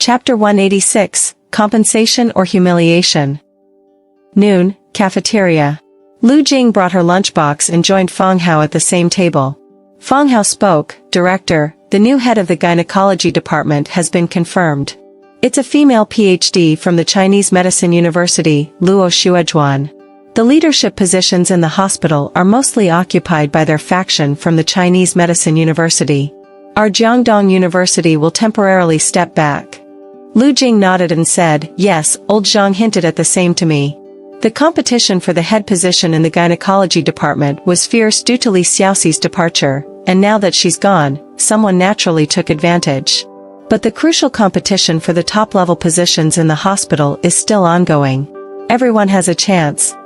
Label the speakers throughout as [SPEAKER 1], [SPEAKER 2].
[SPEAKER 1] Chapter 186, Compensation or Humiliation. Noon, cafeteria. Lu Jing brought her lunchbox and joined Fang Hao at the same table. Fang Hao spoke, "Director, the new head of the gynecology department has been confirmed. It's a female PhD from the Chinese Medicine University, Luo Xuejuan. The leadership positions in the hospital are mostly occupied by their faction from the Chinese Medicine University. Our Jiangdong University will temporarily step back." Lu Jing nodded and said, "Yes, old Zhang hinted at the same to me. The competition for the head position in the gynecology department was fierce due to Li Xiaoxi's departure, and now that she's gone, someone naturally took advantage. But the crucial competition for the top-level positions in the hospital is still ongoing. Everyone has a chance."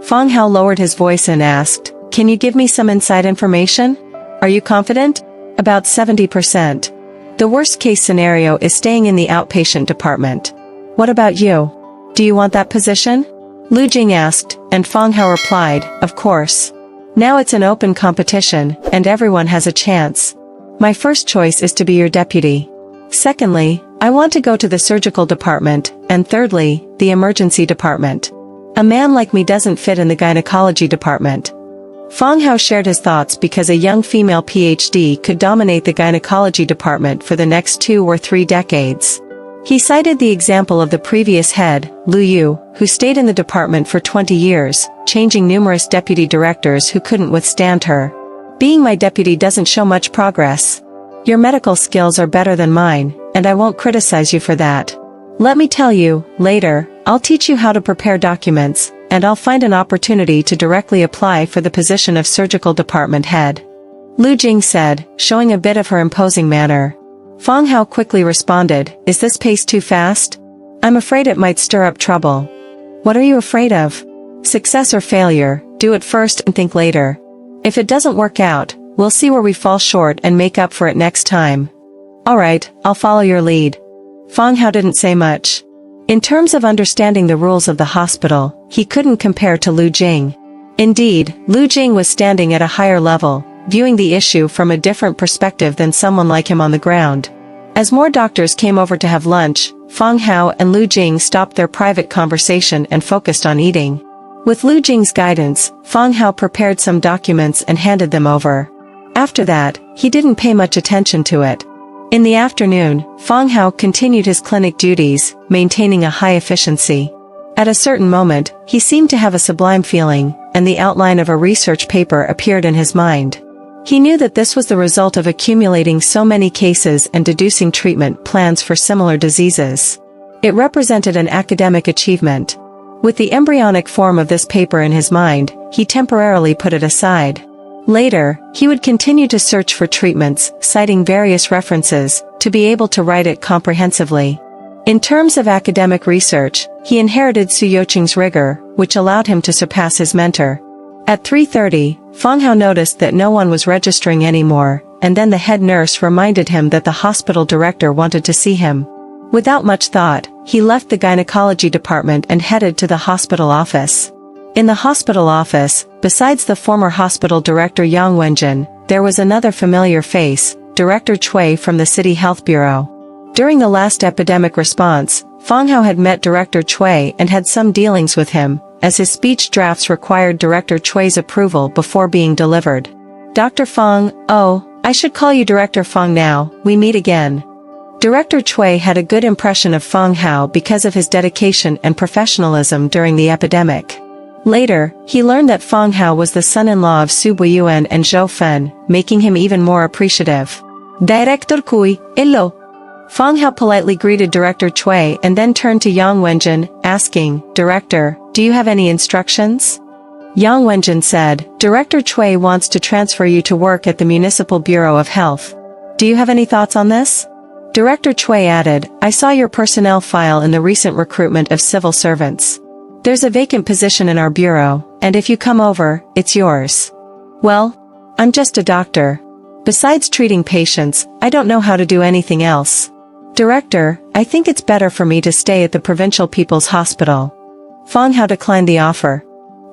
[SPEAKER 1] Fang Hao lowered his voice and asked, "Can you give me some inside information? Are you confident?" "About 70%. The worst-case scenario is staying in the outpatient department. What about you? Do you want that position?" Lu Jing asked, and Fang Hao replied, "Of course. Now it's an open competition, and everyone has a chance. My first choice is to be your deputy. Secondly, I want to go to the surgical department, and thirdly, the emergency department. A man like me doesn't fit in the gynecology department." Fang Hao shared his thoughts because a young female PhD could dominate the gynecology department for the next 2 or 3 decades. He cited the example of the previous head, Lu Yu, who stayed in the department for 20 years, changing numerous deputy directors who couldn't withstand her. "Being my deputy doesn't show much progress. Your medical skills are better than mine, and I won't criticize you for that. Let me tell you, later, I'll teach you how to prepare documents, and I'll find an opportunity to directly apply for the position of surgical department head," Lu Jing said, showing a bit of her imposing manner. Fang Hao quickly responded, "Is this pace too fast? I'm afraid it might stir up trouble." "What are you afraid of? Success or failure, do it first and think later. If it doesn't work out, we'll see where we fall short and make up for it next time." "Alright, I'll follow your lead." Fang Hao didn't say much. In terms of understanding the rules of the hospital, he couldn't compare to Lu Jing. Indeed, Lu Jing was standing at a higher level, viewing the issue from a different perspective than someone like him on the ground. As more doctors came over to have lunch, Fang Hao and Lu Jing stopped their private conversation and focused on eating. With Lu Jing's guidance, Fang Hao prepared some documents and handed them over. After that, he didn't pay much attention to it. In the afternoon, Fang Hao continued his clinic duties, maintaining a high efficiency. At a certain moment, he seemed to have a sublime feeling, and the outline of a research paper appeared in his mind. He knew that this was the result of accumulating so many cases and deducing treatment plans for similar diseases. It represented an academic achievement. With the embryonic form of this paper in his mind, he temporarily put it aside. Later, he would continue to search for treatments, citing various references, to be able to write it comprehensively. In terms of academic research, he inherited Su Youqing's rigor, which allowed him to surpass his mentor. At 3:30, Fang Hao noticed that no one was registering anymore, and then the head nurse reminded him that the hospital director wanted to see him. Without much thought, he left the gynecology department and headed to the hospital office. In the hospital office, besides the former hospital director Yang Wenjin, there was another familiar face, Director Cui from the City Health Bureau. During the last epidemic response, Fang Hao had met Director Cui and had some dealings with him, as his speech drafts required Director Cui's approval before being delivered. "Dr. Fang, oh, I should call you Director Fang now, we meet again." Director Cui had a good impression of Fang Hao because of his dedication and professionalism during the epidemic. Later, he learned that Fang Hao was the son-in-law of Su Buiyuan and Zhou Fen, making him even more appreciative. "Director Cui, hello." Fang Hao politely greeted Director Cui and then turned to Yang Wenjin, asking, "Director, do you have any instructions?" Yang Wenjin said, "Director Cui wants to transfer you to work at the Municipal Bureau of Health. Do you have any thoughts on this?" Director Cui added, "I saw your personnel file in the recent recruitment of civil servants. There's a vacant position in our bureau, and if you come over, it's yours." "Well, I'm just a doctor. Besides treating patients, I don't know how to do anything else. Director, I think it's better for me to stay at the Provincial People's Hospital." Fang Hao declined the offer.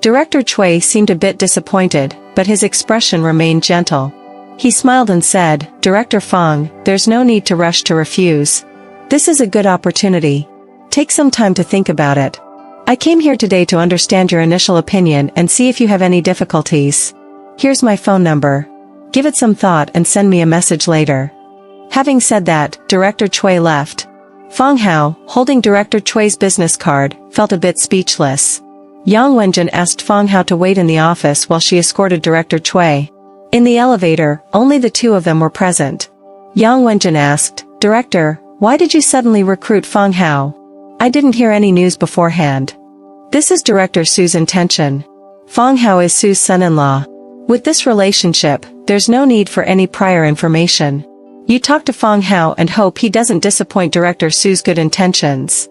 [SPEAKER 1] Director Cui seemed a bit disappointed, but his expression remained gentle. He smiled and said, "Director Fang, there's no need to rush to refuse. This is a good opportunity. Take some time to think about it. I came here today to understand your initial opinion and see if you have any difficulties. Here's my phone number. Give it some thought and send me a message later. Having said that, Director Cui left. Fang Hao, holding Director Cui's business card, felt a bit speechless. Yang Wenjin asked Fang Hao to wait in the office while she escorted Director Cui. In the elevator, only the two of them were present. Yang Wenjin asked, "Director, why did you suddenly recruit Fang Hao? I didn't hear any news beforehand." This is Director Su's intention. Fang Hao is Su's son-in-law. With this relationship, there's no need for any prior information. You talk to Fang Hao and hope he doesn't disappoint Director Su's good intentions.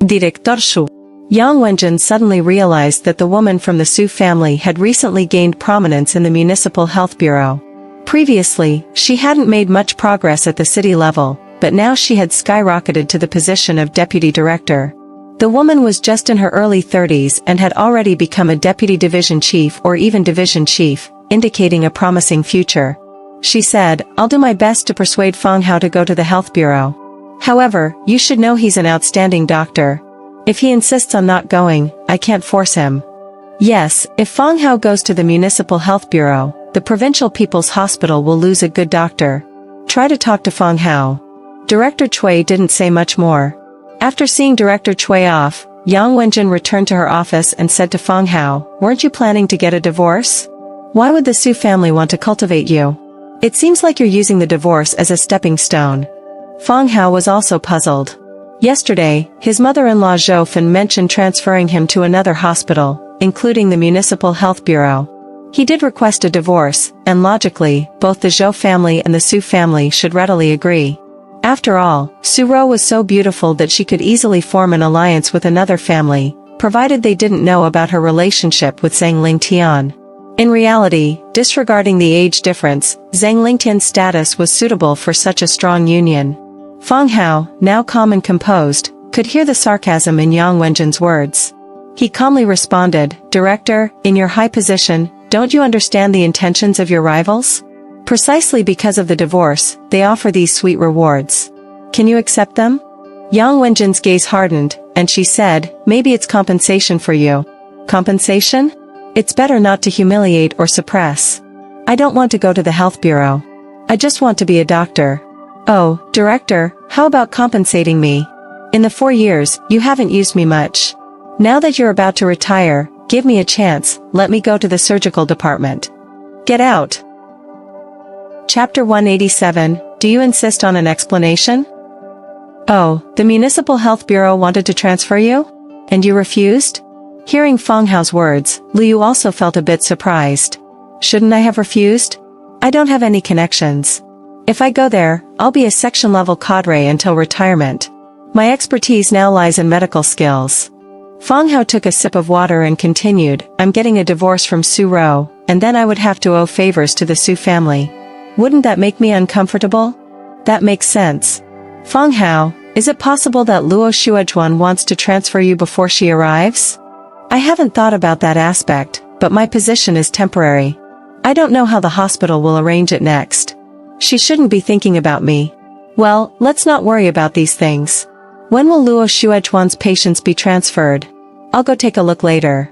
[SPEAKER 1] Director Su. Yang Wenjin suddenly realized that the woman from the Su family had recently gained prominence in the Municipal Health Bureau. Previously, she hadn't made much progress at the city level, but now she had skyrocketed to the position of deputy director. The woman was just in her early 30s and had already become a deputy division chief or even division chief, indicating a promising future. She said, "I'll do my best to persuade Fang Hao to go to the health bureau. However, you should know he's an outstanding doctor. If he insists on not going, I can't force him." Yes, if Fang Hao goes to the Municipal Health Bureau, the Provincial People's Hospital will lose a good doctor. Try to talk to Fang Hao. Director Cui didn't say much more. After seeing Director Cui off, Yang Wenjin returned to her office and said to Fang Hao, "Weren't you planning to get a divorce? Why would the Su family want to cultivate you? It seems like you're using the divorce as a stepping stone." Fang Hao was also puzzled. Yesterday, his mother-in-law Zhou Fan mentioned transferring him to another hospital, including the Municipal Health Bureau. He did request a divorce, and logically, both the Zhou family and the Su family should readily agree. After all, Su Ro was so beautiful that she could easily form an alliance with another family, provided they didn't know about her relationship with Zhang Lingtian. In reality, disregarding the age difference, Zhang Lingtian's status was suitable for such a strong union. Fang Hao, now calm and composed, could hear the sarcasm in Yang Wenjin's words. He calmly responded, "Director, in your high position, don't you understand the intentions of your rivals? Precisely because of the divorce, they offer these sweet rewards. Can you accept them?" Yang Wenjin's gaze hardened, and she said, "Maybe it's compensation for you." "Compensation? It's better not to humiliate or suppress. I don't want to go to the health bureau. I just want to be a doctor." "Oh, Director, how about compensating me? In the 4 years, you haven't used me much. Now that you're about to retire, give me a chance, let me go to the surgical department. Get out." Chapter 187, Do you insist on an explanation? "Oh, the Municipal Health Bureau wanted to transfer you? And you refused?" Hearing Fang Hao's words, Liu also felt a bit surprised. "Shouldn't I have refused? I don't have any connections. If I go there, I'll be a section-level cadre until retirement. My expertise now lies in medical skills." Fang Hao took a sip of water and continued, "I'm getting a divorce from Su Ro, and then I would have to owe favors to the Su family. Wouldn't that make me uncomfortable?" "That makes sense. Fang Hao, is it possible that Luo Xuezhuan wants to transfer you before she arrives? I haven't thought about that aspect, but my position is temporary. I don't know how the hospital will arrange it next. She shouldn't be thinking about me. Well, let's not worry about these things. When will Luo Xuezhuan's patients be transferred? I'll go take a look later."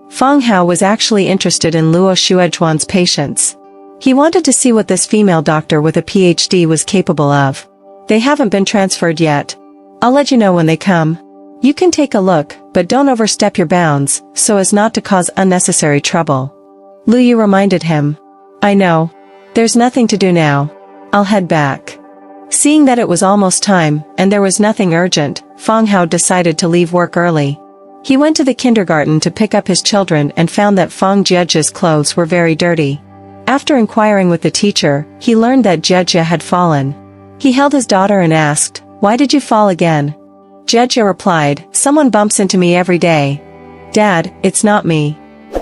[SPEAKER 1] Fang Hao was actually interested in Luo Xuezhuan's patients. He wanted to see what this female doctor with a PhD was capable of. "They haven't been transferred yet. I'll let you know when they come. You can take a look, but don't overstep your bounds, so as not to cause unnecessary trouble." Lu Yu reminded him. "I know. There's nothing to do now. I'll head back." Seeing that it was almost time, and there was nothing urgent, Fang Hao decided to leave work early. He went to the kindergarten to pick up his children and found that Fang Jiejie's clothes were very dirty. After inquiring with the teacher, he learned that Jiejie had fallen. He held his daughter and asked, "Why did you fall again?" Jiejie replied, "Someone bumps into me every day." "Dad, it's not me."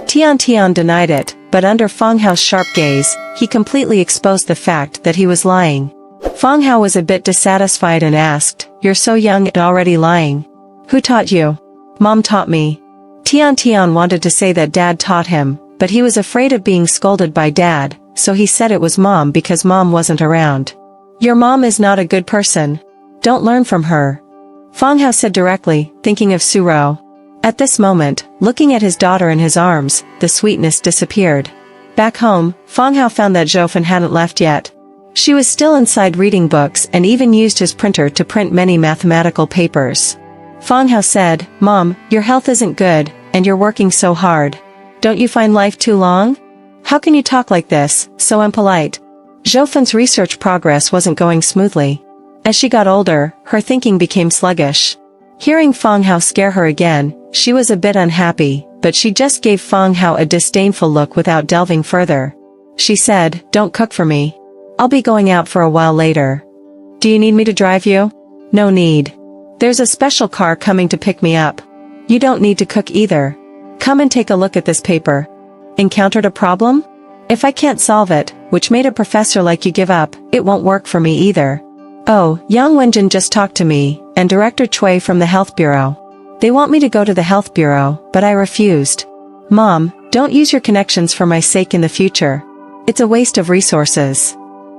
[SPEAKER 1] Tian denied it, but under Fang Hao's sharp gaze, he completely exposed the fact that he was lying. Fang Hao was a bit dissatisfied and asked, "You're so young and already lying. Who taught you?" "Mom taught me." Tian wanted to say that Dad taught him, but he was afraid of being scolded by Dad, so he said it was Mom because Mom wasn't around. "Your mom is not a good person. Don't learn from her. Fang Hao said directly, thinking of Su Rou. At this moment, looking at his daughter in his arms, the sweetness disappeared. Back home, Fang Hao found that Zhou hadn't left yet. She was still inside reading books and even used his printer to print many mathematical papers. Fang Hao said, "Mom, your health isn't good, and you're working so hard. Don't you find life too long? How can you talk like this, so impolite?" Zhou research progress wasn't going smoothly. As she got older, her thinking became sluggish. Hearing Fang Hao scare her again, she was a bit unhappy, but she just gave Fang Hao a disdainful look without delving further. She said, "Don't cook for me. I'll be going out for a while later." "Do you need me to drive you?" "No need. There's a special car coming to pick me up. You don't need to cook either. Come and take a look at this paper." "Encountered a problem? If I can't solve it, which made a professor like you give up, it won't work for me either." "Oh, Yang Wenjin just talked to me, and Director Cui from the Health Bureau. They want me to go to the Health Bureau, but I refused." "Mom, don't use your connections for my sake in the future. It's a waste of resources."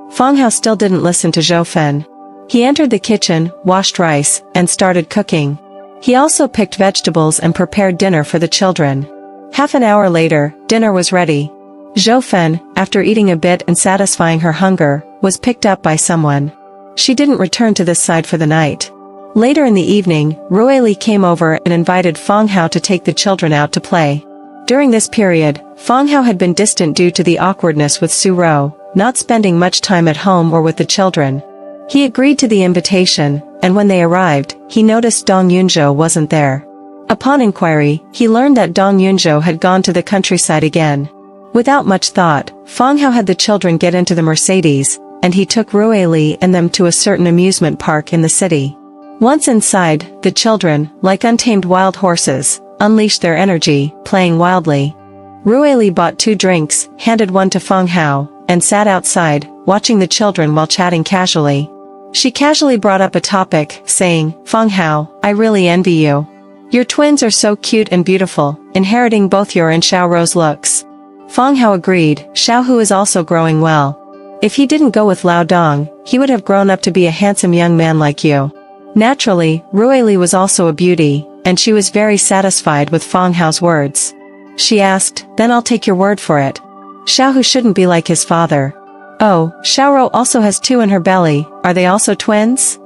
[SPEAKER 1] Fang Hao still didn't listen to Zhou. He entered the kitchen, washed rice, and started cooking. He also picked vegetables and prepared dinner for the children. Half an hour later, dinner was ready. Zhou, after eating a bit and satisfying her hunger, was picked up by someone. She didn't return to this side for the night. Later in the evening, Rueli came over and invited Fang Hao to take the children out to play. During this period, Fang Hao had been distant due to the awkwardness with Su Rou, not spending much time at home or with the children. He agreed to the invitation, and when they arrived, he noticed Dong Yunzhou wasn't there. Upon inquiry, he learned that Dong Yunzhou had gone to the countryside again. Without much thought, Fang Hao had the children get into the Mercedes, and he took Rueli and them to a certain amusement park in the city. Once inside, the children, like untamed wild horses, unleashed their energy, playing wildly. Rueli bought 2 drinks, handed one to Fang Hao, and sat outside, watching the children while chatting casually. She casually brought up a topic, saying, "Fang Hao, I really envy you. Your twins are so cute and beautiful, inheriting both your and Xiao Rou's looks." Fang Hao agreed. Xiao Hu is also growing well. If he didn't go with Lao Dong, he would have grown up to be a handsome young man like you. Naturally, Rueli was also a beauty, and she was very satisfied with Fang Hao's words. She asked, "Then I'll take your word for it. Xiao Hu shouldn't be like his father." "Oh, Xiao Rou also has 2 in her belly, are they also twins?"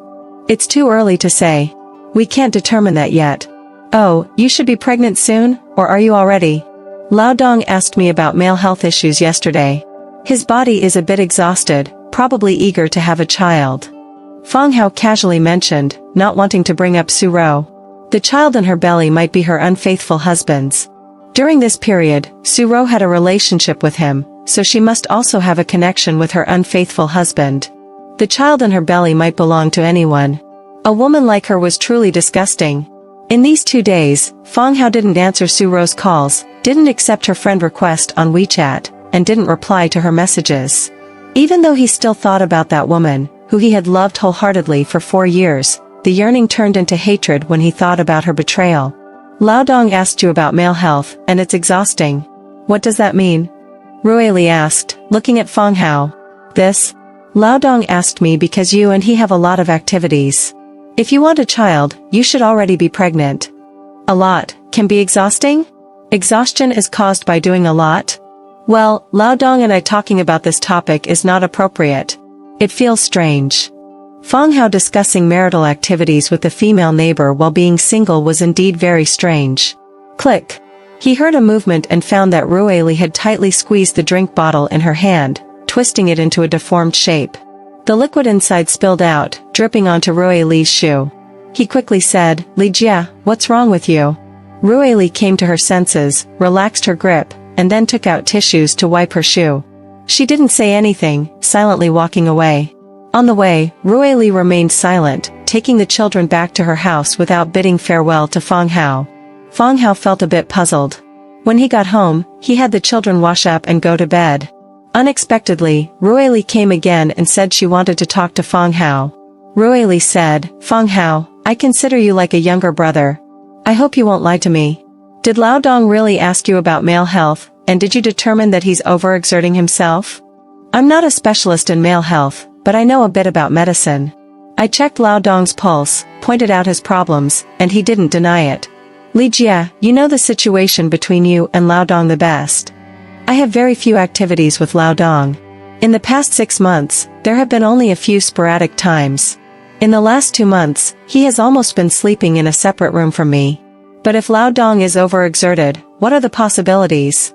[SPEAKER 1] "It's too early to say. We can't determine that yet." "Oh, you should be pregnant soon, or are you already?" Lao Dong asked me about male health issues yesterday. His body is a bit exhausted, probably eager to have a child. Fang Hao casually mentioned, not wanting to bring up Su Rou. The child in her belly might be her unfaithful husband's. During this period, Su Rou had a relationship with him, so she must also have a connection with her unfaithful husband. The child in her belly might belong to anyone. A woman like her was truly disgusting. In these 2 days, Fang Hao didn't answer Su Rou's calls, didn't accept her friend request on WeChat, and didn't reply to her messages. Even though he still thought about that woman, who he had loved wholeheartedly for 4 years, the yearning turned into hatred when he thought about her betrayal. "Lao Dong asked you about male health, and it's exhausting. What does that mean?" Rueli asked, looking at Fang Hao. "This? Lao Dong asked me because you and he have a lot of activities. If you want a child, you should already be pregnant." "A lot can be exhausting? Exhaustion is caused by doing a lot?" "Well, Lao Dong and I talking about this topic is not appropriate. It feels strange." Fang Hao discussing marital activities with the female neighbor while being single was indeed very strange. Click. He heard a movement and found that Rueli had tightly squeezed the drink bottle in her hand, twisting it into a deformed shape. The liquid inside spilled out, dripping onto Rueli's shoe. He quickly said, "Li Jia, what's wrong with you?" Rueli came to her senses, relaxed her grip, and then took out tissues to wipe her shoe. She didn't say anything, silently walking away. On the way, Rueli remained silent, taking the children back to her house without bidding farewell to Fang Hao. Fang Hao felt a bit puzzled. When he got home, he had the children wash up and go to bed. Unexpectedly, Rueli came again and said she wanted to talk to Fang Hao. Rueli said, "Fang Hao, I consider you like a younger brother. I hope you won't lie to me. Did Lao Dong really ask you about male health, and did you determine that he's overexerting himself?" "I'm not a specialist in male health, but I know a bit about medicine. I checked Lao Dong's pulse, pointed out his problems, and he didn't deny it. Li Jia, you know the situation between you and Lao Dong the best. I have very few activities with Lao Dong. In the past 6 months, there have been only a few sporadic times. In the last 2 months, he has almost been sleeping in a separate room from me. But if Lao Dong is overexerted, what are the possibilities?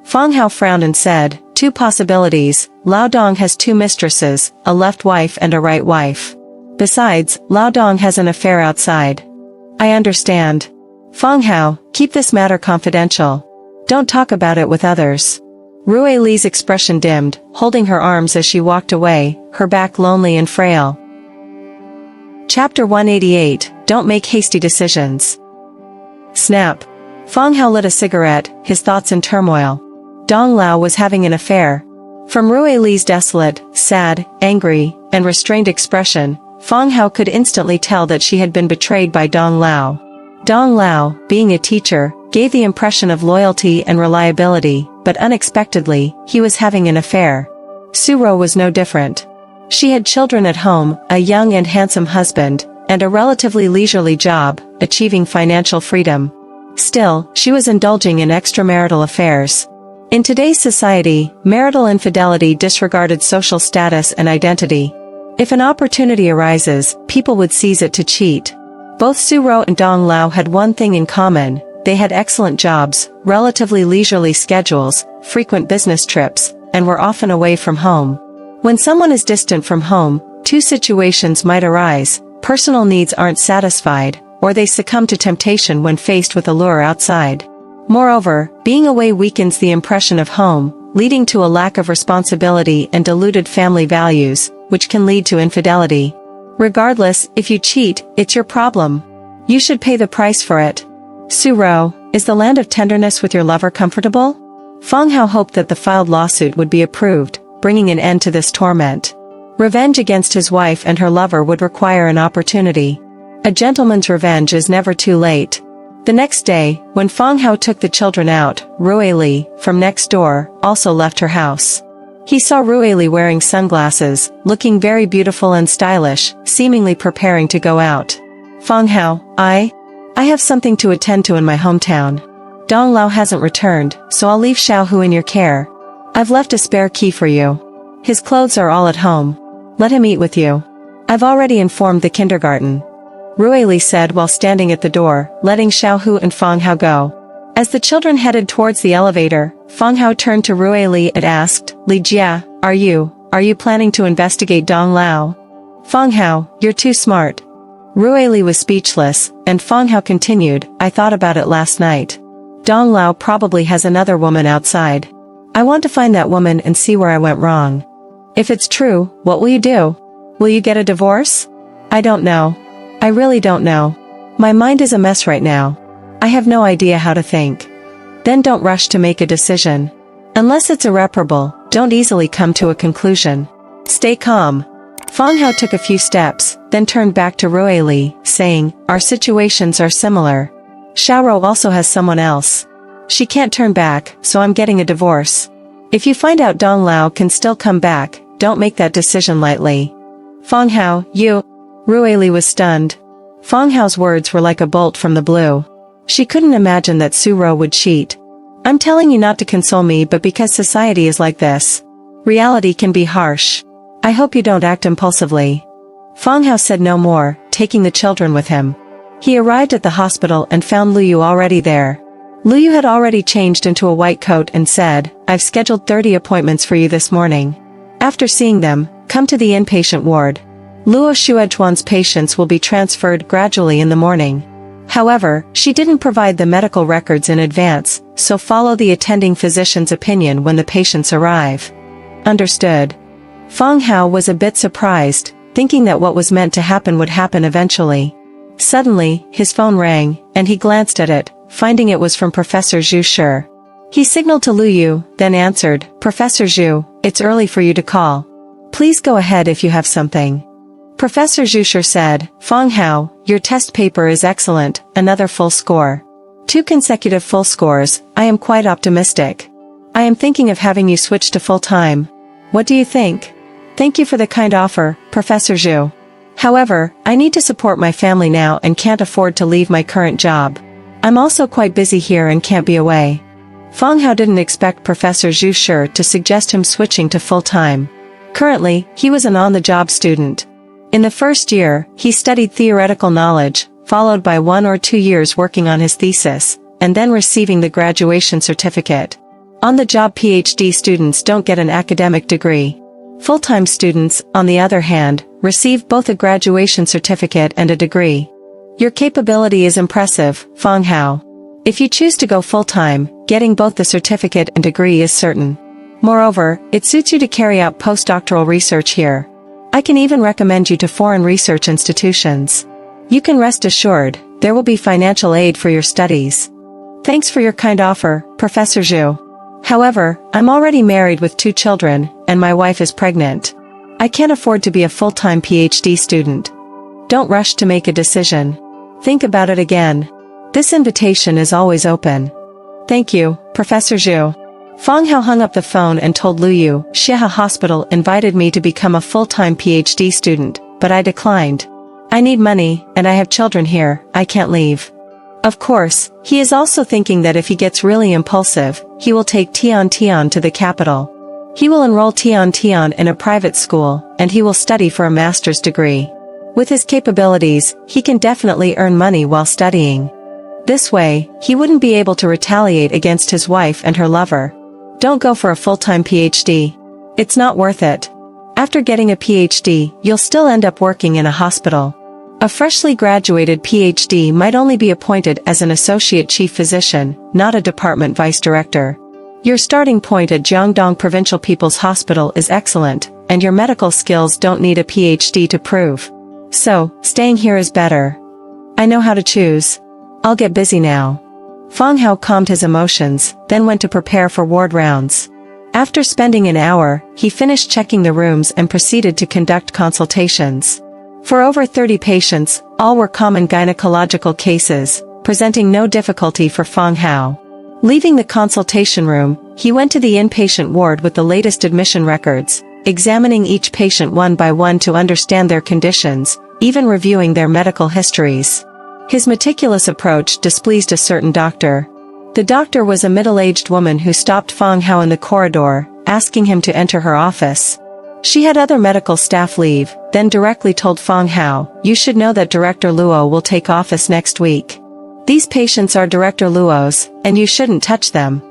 [SPEAKER 1] Fang Hao frowned and said, 2 possibilities, Lao Dong has 2 mistresses, a left wife and a right wife. Besides, Lao Dong has an affair outside. I understand. Fang Hao, keep this matter confidential. Don't talk about it with others. Rue Li's expression dimmed, holding her arms as she walked away, her back lonely and frail. Chapter 188, Don't Make Hasty Decisions. Snap. Fang Hao lit a cigarette, his thoughts in turmoil. Dong Lao was having an affair. From Rue Li's desolate, sad, angry, and restrained expression, Fang Hao could instantly tell that she had been betrayed by Dong Lao. Dong Lao, being a teacher, gave the impression of loyalty and reliability, but unexpectedly, he was having an affair. Suro was no different. She had children at home, a young and handsome husband, and a relatively leisurely job, achieving financial freedom. Still, she was indulging in extramarital affairs. In today's society, marital infidelity disregarded social status and identity. If an opportunity arises, people would seize it to cheat. Both Suro and Dong Lao had one thing in common: they had excellent jobs, relatively leisurely schedules, frequent business trips, and were often away from home. When someone is distant from home, 2 situations might arise: personal needs aren't satisfied, or they succumb to temptation when faced with a lure outside. Moreover, being away weakens the impression of home, leading to a lack of responsibility and diluted family values, which can lead to infidelity. Regardless, if you cheat, it's your problem. You should pay the price for it. Suro, is the land of tenderness with your lover comfortable? Fang Hao hoped that the filed lawsuit would be approved, bringing an end to this torment. Revenge against his wife and her lover would require an opportunity. A gentleman's revenge is never too late. The next day, when Fang Hao took the children out, Rue Li, from next door, also left her house. He saw Rue Li wearing sunglasses, looking very beautiful and stylish, seemingly preparing to go out. Fang Hao, I have something to attend to in my hometown. Dong Lao hasn't returned, so I'll leave Xiao Hu in your care. I've left a spare key for you. His clothes are all at home. Let him eat with you. I've already informed the kindergarten. Rue Li said while standing at the door, letting Xiao Hu and Fang Hao go. As the children headed towards the elevator, Fang Hao turned to Rue Li and asked, Li Jia, are you planning to investigate Dong Lao? Fang Hao, you're too smart. Rue Li was speechless, and Fang Hao continued, I thought about it last night. Dong Lao probably has another woman outside. I want to find that woman and see where I went wrong. If it's true, what will you do? Will you get a divorce? I don't know. I really don't know. My mind is a mess right now. I have no idea how to think. Then don't rush to make a decision. Unless it's irreparable, don't easily come to a conclusion. Stay calm. Fang Hao took a few steps, then turned back to Rue Li, saying, our situations are similar. Xiaoro also has someone else. She can't turn back, so I'm getting a divorce. If you find out Dong Lao can still come back, don't make that decision lightly. Fang Hao, you... Rue Li was stunned. Fang Hao's words were like a bolt from the blue. She couldn't imagine that Suro would cheat. I'm telling you not to console me, but because society is like this. Reality can be harsh. I hope you don't act impulsively. Fang Hao said no more, taking the children with him. He arrived at the hospital and found Lu Yu already there. Lu Yu had already changed into a white coat and said, I've scheduled 30 appointments for you this morning. After seeing them, come to the inpatient ward. Luo Shuechuan's patients will be transferred gradually in the morning. However, she didn't provide the medical records in advance, so follow the attending physician's opinion when the patients arrive. Understood. Fang Hao was a bit surprised, thinking that what was meant to happen would happen eventually. Suddenly, his phone rang, and he glanced at it, finding it was from Professor Zhu Shi. He signaled to Lu Yu, then answered, Professor Zhu, it's early for you to call. Please go ahead if you have something. Professor Zhu Shi said, Fang Hao, your test paper is excellent, another full score. 2 consecutive full scores, I am quite optimistic. I am thinking of having you switch to full-time. What do you think? Thank you for the kind offer, Professor Zhu. However, I need to support my family now and can't afford to leave my current job. I'm also quite busy here and can't be away. Fang Hao didn't expect Professor Zhu Shi to suggest him switching to full-time. Currently, he was an on-the-job student. In the first year, he studied theoretical knowledge, followed by 1 or 2 years working on his thesis, and then receiving the graduation certificate. On-the-job PhD students don't get an academic degree. Full-time students, on the other hand, receive both a graduation certificate and a degree. Your capability is impressive, Fang Hao. If you choose to go full-time, getting both the certificate and degree is certain. Moreover, it suits you to carry out postdoctoral research here. I can even recommend you to foreign research institutions. You can rest assured, there will be financial aid for your studies. Thanks for your kind offer, Professor Zhu. However, I'm already married with 2 children, and my wife is pregnant. I can't afford to be a full-time PhD student. Don't rush to make a decision. Think about it again. This invitation is always open. Thank you, Professor Zhu. Fang Hao hung up the phone and told Yue Xia Huo Hospital invited me to become a full-time PhD student, but I declined. I need money, and I have children here, I can't leave. Of course, he is also thinking that if he gets really impulsive, he will take Tian to the capital. He will enroll Tian in a private school, and he will study for a master's degree. With his capabilities, he can definitely earn money while studying. This way, he wouldn't be able to retaliate against his wife and her lover. Don't go for a full-time PhD. It's not worth it. After getting a PhD, you'll still end up working in a hospital. A freshly graduated PhD might only be appointed as an associate chief physician, not a department vice director. Your starting point at Jiangdong Provincial People's Hospital is excellent, and your medical skills don't need a PhD to prove. So, staying here is better. I know how to choose. I'll get busy now. Fang Hao calmed his emotions, then went to prepare for ward rounds. After spending an hour, he finished checking the rooms and proceeded to conduct consultations. For over 30 patients, all were common gynecological cases, presenting no difficulty for Fang Hao. Leaving the consultation room, he went to the inpatient ward with the latest admission records, examining each patient one by one to understand their conditions, even reviewing their medical histories. His meticulous approach displeased a certain doctor. The doctor was a middle-aged woman who stopped Fang Hao in the corridor, asking him to enter her office. She had other medical staff leave, then directly told Fang Hao, "You should know that Director Luo will take office next week. These patients are Director Luo's, and you shouldn't touch them."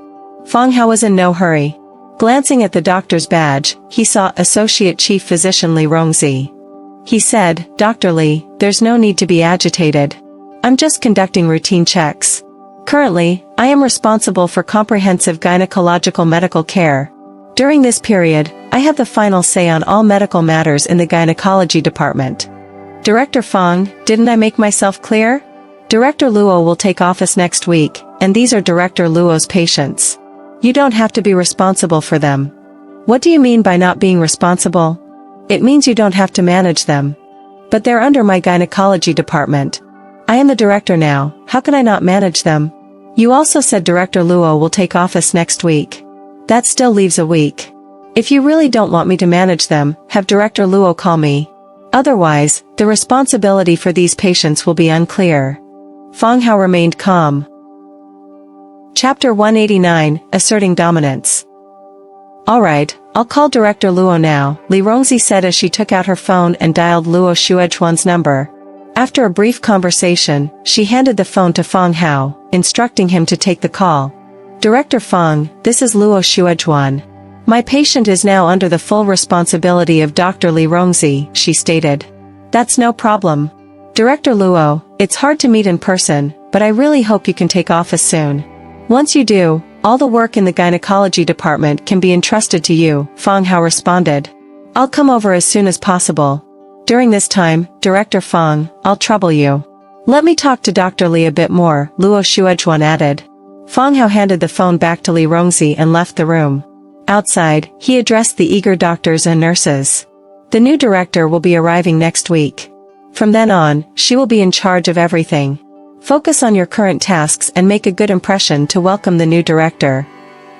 [SPEAKER 1] Fang Hao was in no hurry. Glancing at the doctor's badge, he saw Associate Chief Physician Li Rongzi. He said, "Dr. Li, there's no need to be agitated. I'm just conducting routine checks. Currently, I am responsible for comprehensive gynecological medical care. During this period, I have the final say on all medical matters in the gynecology department." Director Fang, didn't I make myself clear? Director Luo will take office next week, and these are Director Luo's patients. You don't have to be responsible for them. What do you mean by not being responsible? It means you don't have to manage them. But they're under my gynecology department. I am the director now, how can I not manage them? You also said Director Luo will take office next week. That still leaves a week. If you really don't want me to manage them, have Director Luo call me. Otherwise, the responsibility for these patients will be unclear. Fang Hao remained calm. Chapter 189, Asserting Dominance. Alright, I'll call Director Luo now, Li Rongzi said as she took out her phone and dialed Luo Xuejuan's number. After a brief conversation, she handed the phone to Fang Hao, instructing him to take the call. Director Fang, this is Luo Xuejuan. My patient is now under the full responsibility of Dr. Li Rongzi, she stated. That's no problem. Director Luo, it's hard to meet in person, but I really hope you can take office soon. Once you do, all the work in the gynecology department can be entrusted to you, Fang Hao responded. I'll come over as soon as possible. During this time, Director Fang, I'll trouble you. Let me talk to Dr. Li a bit more, Luo Xuejuan added. Fang Hao handed the phone back to Li Rongzi and left the room. Outside, he addressed the eager doctors and nurses. The new director will be arriving next week. From then on, she will be in charge of everything. Focus on your current tasks and make a good impression to welcome the new director.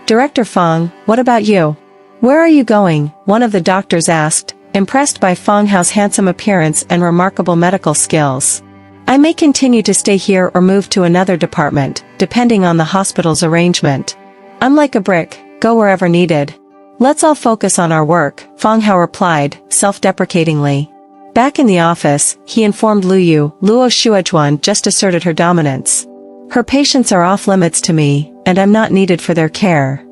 [SPEAKER 1] Director Fang, what about you? Where are you going? One of the doctors asked, impressed by Fang Hao's handsome appearance and remarkable medical skills. I may continue to stay here or move to another department, depending on the hospital's arrangement. I'm like a brick, go wherever needed. Let's all focus on our work, Fang Hao replied, self-deprecatingly. Back in the office, he informed Luo Xuejuan just asserted her dominance. Her patients are off limits to me, and I'm not needed for their care.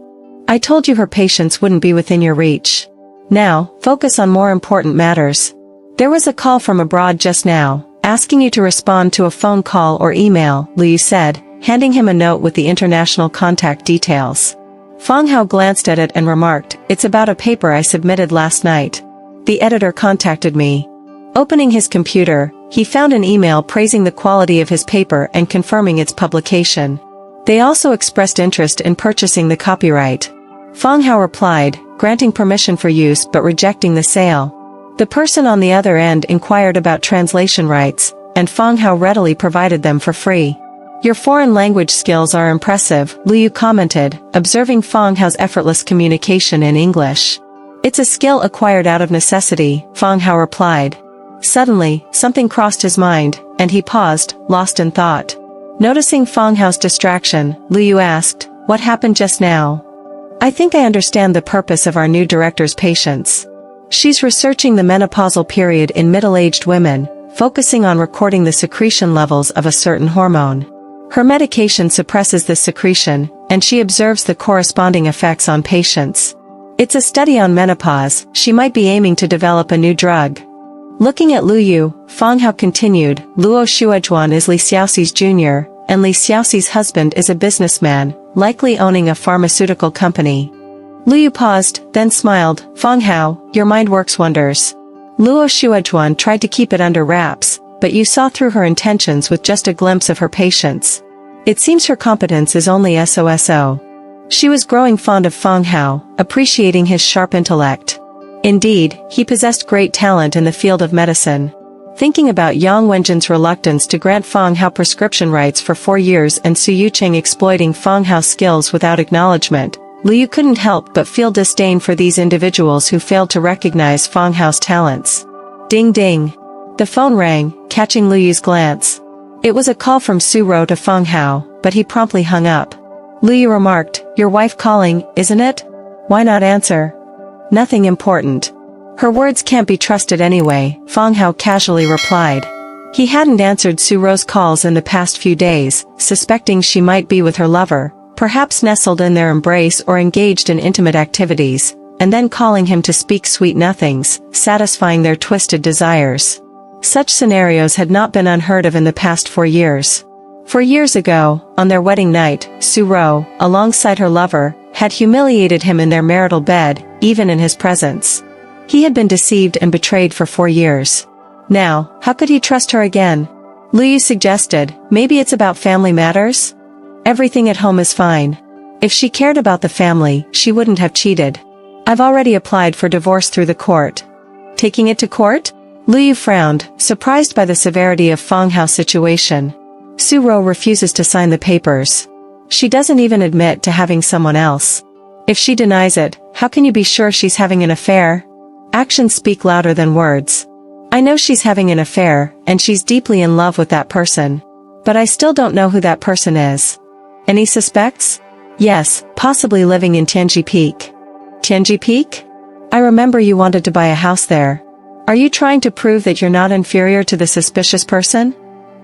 [SPEAKER 1] I told you her patients wouldn't be within your reach. Now, focus on more important matters. There was a call from abroad just now, asking you to respond to a phone call or email, Liu said, handing him a note with the international contact details. Fang Hao glanced at it and remarked, "It's about a paper I submitted last night. The editor contacted me." Opening his computer, he found an email praising the quality of his paper and confirming its publication. They also expressed interest in purchasing the copyright. Fang Hao replied, granting permission for use but rejecting the sale. The person on the other end inquired about translation rights, and Fang Hao readily provided them for free. "Your foreign language skills are impressive," Liu commented, observing Fang Hao's effortless communication in English. "It's a skill acquired out of necessity," Fang Hao replied. Suddenly, something crossed his mind, and he paused, lost in thought. Noticing Fang Hao's distraction, Liu asked, "What happened just now?" "I think I understand the purpose of our new director's patients. She's researching the menopausal period in middle-aged women, focusing on recording the secretion levels of a certain hormone. Her medication suppresses this secretion, and she observes the corresponding effects on patients. It's a study on menopause. She might be aiming to develop a new drug." Looking at Liu, Fang Hao continued, "Luo Xuejuan is Li Xiaoxi's junior, and Li Xiaoxi's husband is a businessman, likely owning a pharmaceutical company." Liu paused, then smiled. "Fang Hao, your mind works wonders. Luo Xuejuan tried to keep it under wraps, but you saw through her intentions with just a glimpse of her patients. It seems her competence is only so-so." She was growing fond of Fang Hao, appreciating his sharp intellect. Indeed, he possessed great talent in the field of medicine. Thinking about Yang Wenjin's reluctance to grant Fang Hao prescription rights for 4 years and Su Yuqing exploiting Fang Hao's skills without acknowledgement, Liu couldn't help but feel disdain for these individuals who failed to recognize Fang Hao's talents. Ding ding. The phone rang, catching Liu's glance. It was a call from Su Ro to Fang Hao, but he promptly hung up. Liu remarked, "Your wife calling, isn't it? Why not answer?" "Nothing important. Her words can't be trusted anyway," Fang Hao casually replied. He hadn't answered Su Ro's calls in the past few days, suspecting she might be with her lover, perhaps nestled in their embrace or engaged in intimate activities, and then calling him to speak sweet nothings, satisfying their twisted desires. Such scenarios had not been unheard of in the past 4 years. 4 years ago, on their wedding night, Su Ro, alongside her lover, had humiliated him in their marital bed, even in his presence. He had been deceived and betrayed for 4 years. Now, how could he trust her again? Liu suggested, "Maybe it's about family matters? Everything at home is fine. If she cared about the family, she wouldn't have cheated. I've already applied for divorce through the court." "Taking it to court?" Liu frowned, surprised by the severity of Fang Hao's situation. Su Ro refuses to sign the papers. She doesn't even admit to having someone else. If she denies it, how can you be sure she's having an affair? Actions speak louder than words. I know she's having an affair, and she's deeply in love with that person. But I still don't know who that person is. Any suspects? Yes, possibly living in Tianji Peak. Tianji Peak? I remember you wanted to buy a house there. Are you trying to prove that you're not inferior to the suspicious person?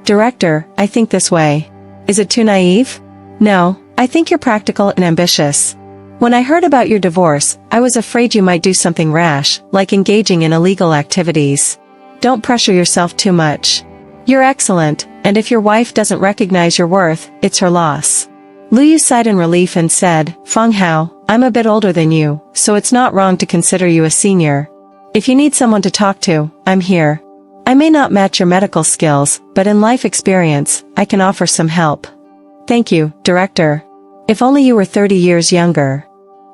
[SPEAKER 1] Director, I think this way. Is it too naive? No, I think you're practical and ambitious. When I heard about your divorce, I was afraid you might do something rash, like engaging in illegal activities. Don't pressure yourself too much. You're excellent, and if your wife doesn't recognize your worth, it's her loss. Liu sighed in relief and said, "Fang Hao, I'm a bit older than you, so it's not wrong to consider you a senior. If you need someone to talk to, I'm here. I may not match your medical skills, but in life experience, I can offer some help." "Thank you, Director. If only you were 30 years younger."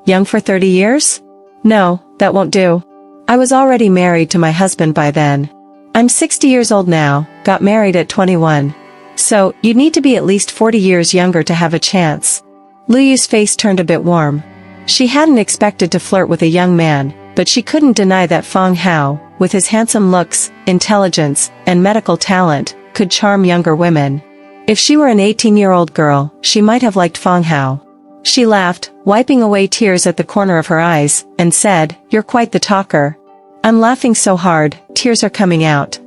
[SPEAKER 1] "Young for 30 years? No, that won't do. I was already married to my husband by then. I'm 60 years old now, got married at 21. So, you'd need to be at least 40 years younger to have a chance." Liu's face turned a bit warm. She hadn't expected to flirt with a young man, but she couldn't deny that Fang Hao, with his handsome looks, intelligence, and medical talent, could charm younger women. If she were an 18-year-old girl, she might have liked Fang Hao. She laughed, wiping away tears at the corner of her eyes, and said, "You're quite the talker." "I'm laughing so hard, tears are coming out."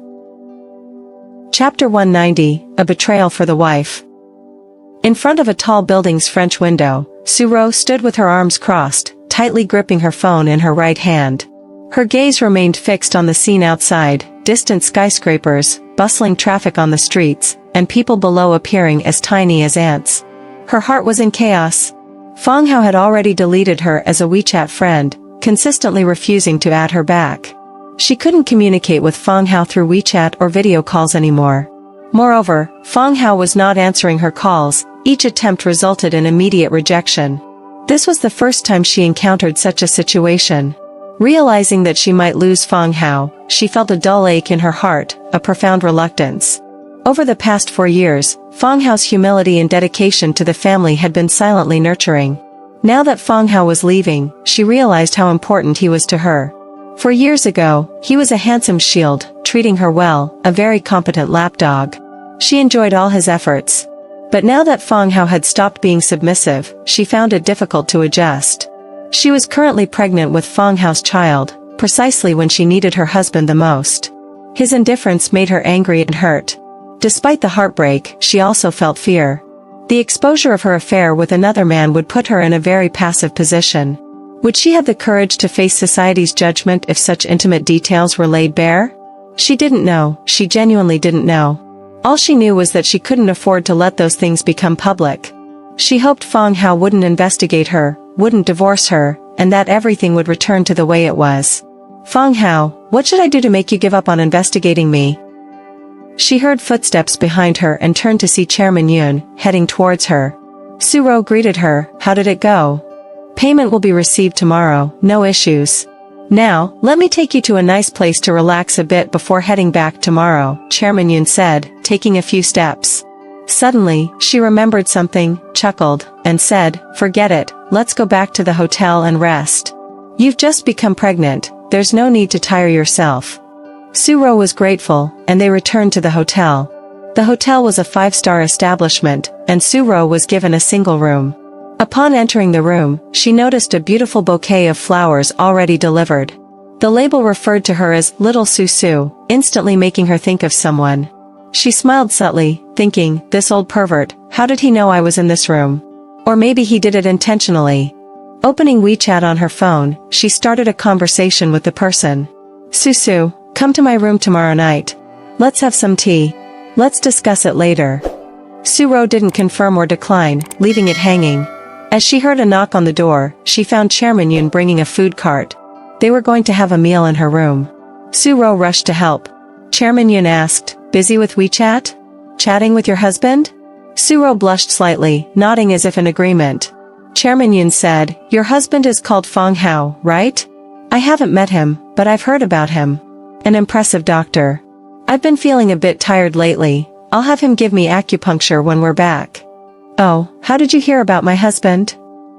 [SPEAKER 1] Chapter 190, A Betrayal for the Wife. In front of a tall building's French window, Suro stood with her arms crossed, tightly gripping her phone in her right hand. Her gaze remained fixed on the scene outside, distant skyscrapers, bustling traffic on the streets, and people below appearing as tiny as ants. Her heart was in chaos. Fang Hao had already deleted her as a WeChat friend, consistently refusing to add her back. She couldn't communicate with Fang Hao through WeChat or video calls anymore. Moreover, Fang Hao was not answering her calls, each attempt resulted in immediate rejection. This was the first time she encountered such a situation. Realizing that she might lose Fang Hao, she felt a dull ache in her heart, a profound reluctance. Over the past 4 years, Fang Hao's humility and dedication to the family had been silently nurturing. Now that Fang Hao was leaving, she realized how important he was to her. 4 years ago, he was a handsome shield, treating her well, a very competent lapdog. She enjoyed all his efforts. But now that Fang Hao had stopped being submissive, she found it difficult to adjust. She was currently pregnant with Fang Hao's child, precisely when she needed her husband the most. His indifference made her angry and hurt. Despite the heartbreak, she also felt fear. The exposure of her affair with another man would put her in a very passive position. Would she have the courage to face society's judgment if such intimate details were laid bare? She didn't know, she genuinely didn't know. All she knew was that she couldn't afford to let those things become public. She hoped Fang Hao wouldn't investigate her, wouldn't divorce her, and that everything would return to the way it was. "Fang Hao, what should I do to make you give up on investigating me?" She heard footsteps behind her and turned to see Chairman Yun, heading towards her. Suro greeted her. "How did it go?" "Payment will be received tomorrow, no issues." "Now, let me take you to a nice place to relax a bit before heading back tomorrow," Chairman Yun said, taking a few steps. Suddenly, she remembered something, chuckled, and said, "Forget it, let's go back to the hotel and rest. You've just become pregnant, there's no need to tire yourself." Suro was grateful, and they returned to the hotel. The hotel was a 5-star establishment, and Suro was given a single room. Upon entering the room, she noticed a beautiful bouquet of flowers already delivered. The label referred to her as Little Susu, instantly making her think of someone. She smiled subtly, thinking, "This old pervert, how did he know I was in this room? Or maybe he did it intentionally." Opening WeChat on her phone, she started a conversation with the person. "Susu, come to my room tomorrow night. Let's have some tea. Let's discuss it later." Suro didn't confirm or decline, leaving it hanging. As she heard a knock on the door, she found Chairman Yun bringing a food cart. They were going to have a meal in her room. Suro rushed to help. Chairman Yun asked, "Busy with WeChat? Chatting with your husband?" Suro blushed slightly, nodding as if in agreement. Chairman Yun said, "Your husband is called Fang Hao, right? I haven't met him, but I've heard about him. An impressive doctor. I've been feeling a bit tired lately. I'll have him give me acupuncture when we're back." "Oh, how did you hear about my husband?"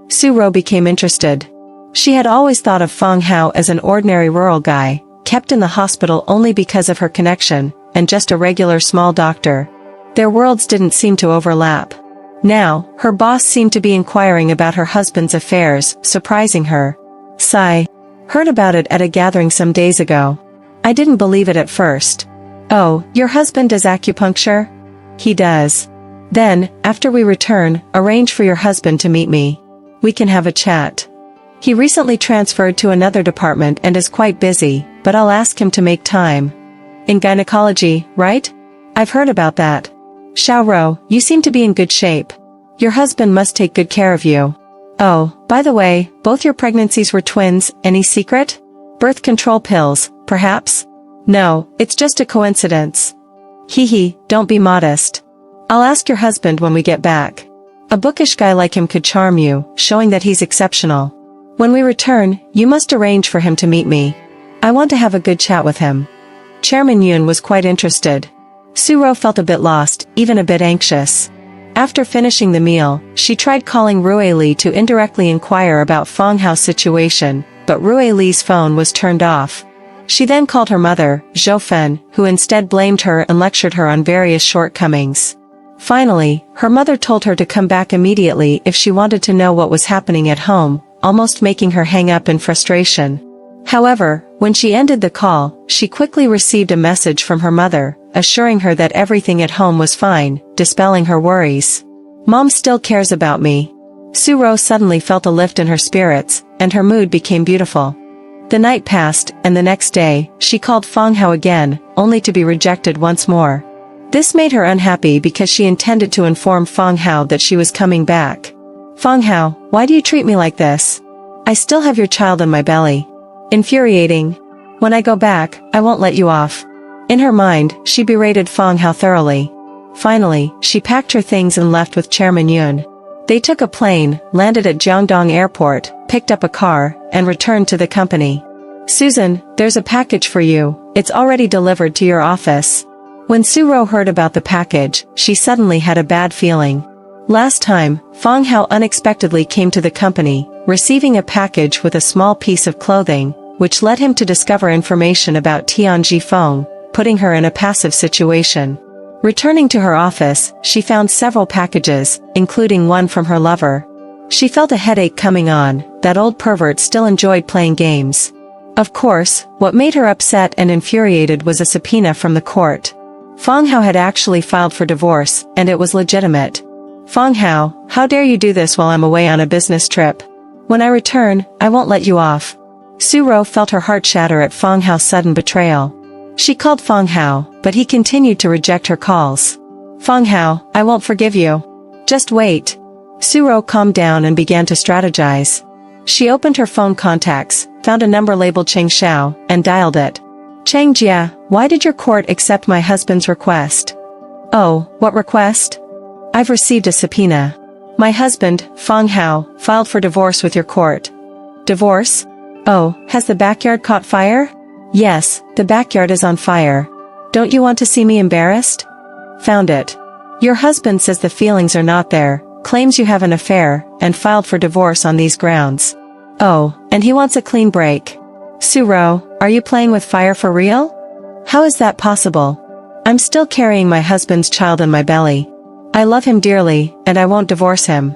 [SPEAKER 1] Suro became interested. She had always thought of Fang Hao as an ordinary rural guy, kept in the hospital only because of her connection, and just a regular small doctor. Their worlds didn't seem to overlap. Now, her boss seemed to be inquiring about her husband's affairs, surprising her. Sigh. "Heard about it at a gathering some days ago. I didn't believe it at first." "Oh, your husband does acupuncture?" "He does." "Then, after we return, arrange for your husband to meet me. We can have a chat. He recently transferred to another department and is quite busy, but I'll ask him to make time." "In gynecology, right? I've heard about that. Xiaoro, you seem to be in good shape. Your husband must take good care of you. Oh, by the way, both your pregnancies were twins, any secret? Birth control pills, perhaps?" "No, it's just a coincidence." "Hee, don't be modest. I'll ask your husband when we get back. A bookish guy like him could charm you, showing that he's exceptional. When we return, you must arrange for him to meet me. I want to have a good chat with him." Chairman Yun was quite interested. Suro felt a bit lost, even a bit anxious. After finishing the meal, she tried calling Rueli to indirectly inquire about Fang Hao's situation, but Rui Li's phone was turned off. She then called her mother, Zhou Fen, who instead blamed her and lectured her on various shortcomings. Finally, her mother told her to come back immediately if she wanted to know what was happening at home, almost making her hang up in frustration. However, when she ended the call, she quickly received a message from her mother, assuring her that everything at home was fine, dispelling her worries. Mom still cares about me. Su Ro suddenly felt a lift in her spirits, and her mood became beautiful. The night passed, and the next day, she called Fang Hao again, only to be rejected once more. This made her unhappy because she intended to inform Fang Hao that she was coming back. Fang Hao, why do you treat me like this? I still have your child in my belly. Infuriating. When I go back, I won't let you off. In her mind, she berated Fang Hao thoroughly. Finally, she packed her things and left with Chairman Yun. They took a plane, landed at Jiangdong Airport, picked up a car, and returned to the company. Susan, there's a package for you, it's already delivered to your office. When Su Ro heard about the package, she suddenly had a bad feeling. Last time, Fang Hao unexpectedly came to the company, receiving a package with a small piece of clothing, which led him to discover information about Tianji Feng, putting her in a passive situation. Returning to her office, she found several packages, including one from her lover. She felt a headache coming on, that old pervert still enjoyed playing games. Of course, what made her upset and infuriated was a subpoena from the court. Fang Hao had actually filed for divorce, and it was legitimate. Fang Hao, how dare you do this while I'm away on a business trip? When I return, I won't let you off. Su Ro felt her heart shatter at Fang Hao's sudden betrayal. She called Fang Hao, but he continued to reject her calls. Fang Hao, I won't forgive you. Just wait. Su Ro calmed down and began to strategize. She opened her phone contacts, found a number labeled Cheng Xiao, and dialed it. Cheng Jia, why did your court accept my husband's request? Oh, what request? I've received a subpoena. My husband, Fang Hao, filed for divorce with your court. Divorce? Oh, has the backyard caught fire? Yes, the backyard is on fire. Don't you want to see me embarrassed? Found it. Your husband says the feelings are not there, claims you have an affair, and filed for divorce on these grounds. Oh, and he wants a clean break. Su Ro, are you playing with fire for real? How is that possible? I'm still carrying my husband's child in my belly. I love him dearly, and I won't divorce him.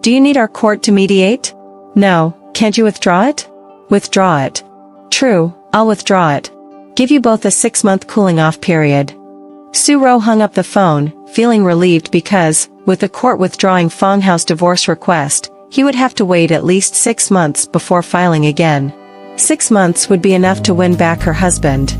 [SPEAKER 1] Do you need our court to mediate? No, can't you withdraw it? Withdraw it. True, I'll withdraw it. Give you both a 6-month cooling-off period. Su Ro hung up the phone, feeling relieved because, with the court withdrawing Fang Hao's divorce request, he would have to wait at least 6 months before filing again. 6 months would be enough to win back her husband.